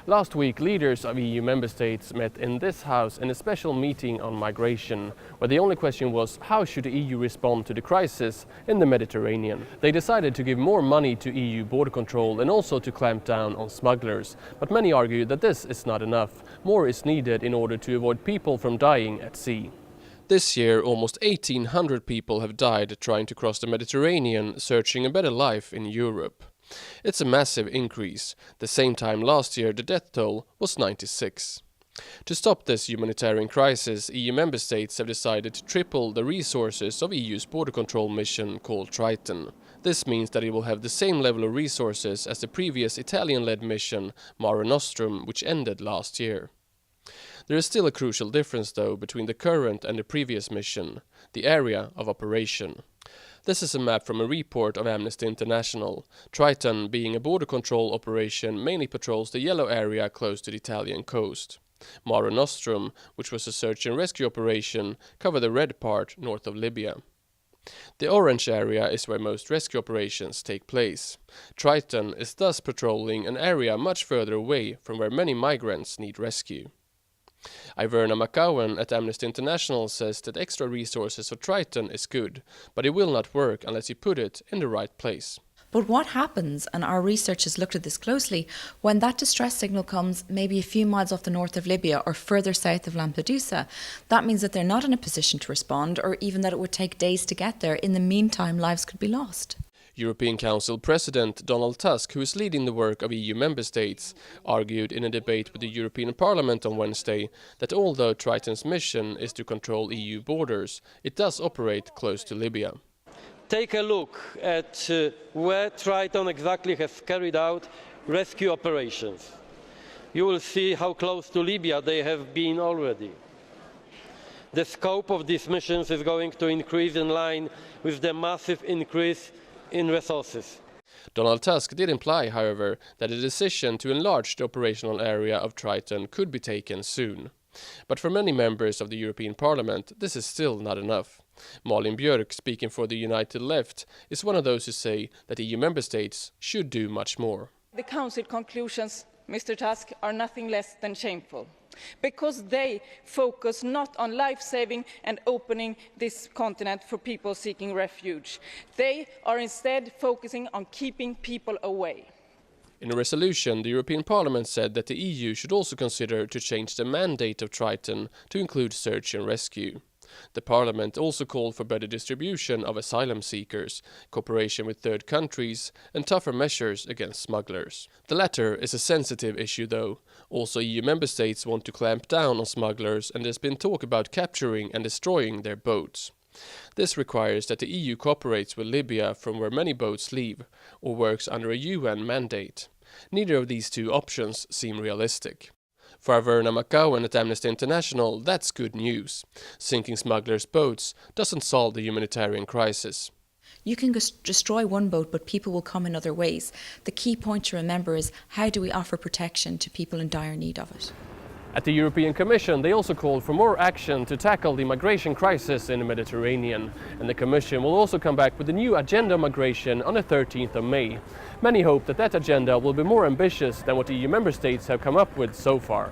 Last week, leaders of EU member states met in this house in a special meeting on migration, where the only question was how should the EU respond to the crisis in the Mediterranean. They decided to give more money to EU border control and also to clamp down on smugglers. But many argue that this is not enough. More is needed in order to avoid people from dying at sea. This year, almost 1,800 people have died trying to cross the Mediterranean, searching a better life in Europe. It's a massive increase. The same time last year, the death toll was 96. To stop this humanitarian crisis, EU member states have decided to triple the resources of EU's border control mission called Triton. This means that it will have the same level of resources as the previous Italian-led mission Mare Nostrum, which ended last year. There is still a crucial difference, though, between the current and the previous mission: the area of operation. This is a map from a report of Amnesty International. Triton, being a border control operation, mainly patrols the yellow area close to the Italian coast. Mare Nostrum, which was a search and rescue operation, covered the red part north of Libya. The orange area is where most rescue operations take place. Triton is thus patrolling an area much further away from where many migrants need rescue. Iverna McCowan at Amnesty International says that extra resources for Triton is good, but it will not work unless you put it in the right place. But what happens, and our research has looked at this closely, when that distress signal comes maybe a few miles off the north of Libya or further south of Lampedusa? That means that they're not in a position to respond, or even that it would take days to get there. In the meantime, lives could be lost. European Council President Donald Tusk, who is leading the work of EU member states, argued in a debate with the European Parliament on Wednesday that although Triton's mission is to control EU borders, it does operate close to Libya. Take a look at where Triton exactly has carried out rescue operations. You will see how close to Libya they have been already. The scope of these missions is going to increase in line with the massive increase in resources. Donald Tusk did imply, however, that a decision to enlarge the operational area of Triton could be taken soon. But for many members of the European Parliament, this is still not enough. Malin Björk, speaking for the United Left, is one of those who say that EU member states should do much more. The Council conclusions, Mr. Tusk, are nothing less than shameful, because they focus not on life-saving and opening this continent for people seeking refuge. They are instead focusing on keeping people away. In a resolution, the European Parliament said that the EU should also consider to change the mandate of Triton to include search and rescue. The Parliament also called for better distribution of asylum seekers, cooperation with third countries, and tougher measures against smugglers. The latter is a sensitive issue, though. Also, EU member states want to clamp down on smugglers, and there's been talk about capturing and destroying their boats. This requires that the EU cooperates with Libya from where many boats leave, or works under a UN mandate. Neither of these two options seem realistic. For Iverna McCowan at Amnesty International, that's good news. Sinking smugglers' boats doesn't solve the humanitarian crisis. You can destroy one boat, but people will come in other ways. The key point to remember is, how do we offer protection to people in dire need of it? At the European Commission, they also called for more action to tackle the migration crisis in the Mediterranean. And the Commission will also come back with a new agenda on migration on the 13th of May. Many hope that that agenda will be more ambitious than what the EU member states have come up with so far.